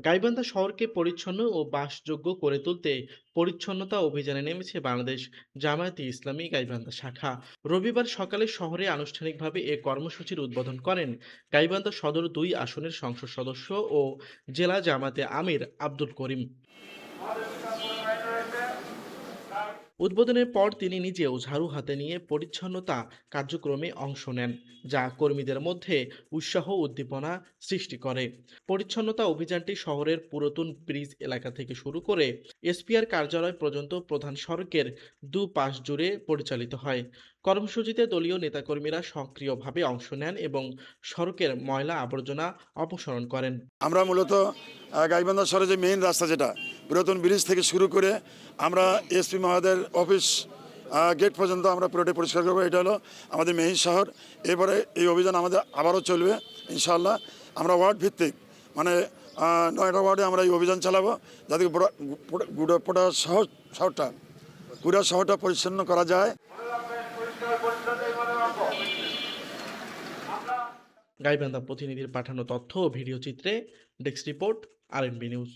গাইবান্ধা শহরকে পরিচ্ছন্ন ও বাসযোগ্য করে তুলতে পরিচ্ছন্নতা অভিযানে নেমেছে বাংলাদেশ জামায়াতে ইসলামী গাইবান্ধা শাখা। রবিবার সকালে শহরে আনুষ্ঠানিকভাবে এ কর্মসূচির উদ্বোধন করেন গাইবান্ধা সদর ২ আসনের সংসদ সদস্য ও জেলা জামায়াতে আমির আব্দুল করিম। উদ্বোধনের পর তিনি নিজেও ঝাড়ু হাতে নিয়ে পরিচ্ছন্নতা কার্যক্রমে অংশ নেন, যা কর্মীদের মধ্যে উৎসাহ উদ্দীপনা সৃষ্টি করে। পরিচ্ছন্নতা অভিযানটি শহরের পুরাতন ব্রিজ এলাকা থেকে শুরু করে এসপিআর কার্যালয় পর্যন্ত প্রধান সড়কের দুপাশ জুড়ে পরিচালিত হয়। কর্মসূচিতে দলীয় নেতাকর্মীরা সক্রিয়ভাবে অংশ নেন এবং সড়কের ময়লা আবর্জনা অপসারণ করেন। আমরা মূলত গাইবান্ধা শহরে যে মেইন রাস্তা, যেটা পুরাতন ব্রিজ থেকে শুরু করে আমরা এসপি মহোদয়ের অফিস গেট পর্যন্ত আমরা পুরোটাই পরিষ্কার করবো। এটা হলো আমাদের মেইন শহর। এরপরে এই অভিযান আমাদের আবারও চলবে ইনশাআল্লাহ। আমরা ওয়ার্ড ভিত্তিক, মানে 9টা ওয়ার্ডে আমরা এই অভিযান চালাবো, যাতে পুরো শহরটা পরিচ্ছন্ন করা যায়। গাইবান্ধা প্রতিনিধির পাঠানো তথ্য ও ভিডিও চিত্রে ডেস্ক রিপোর্ট, RNB নিউজ।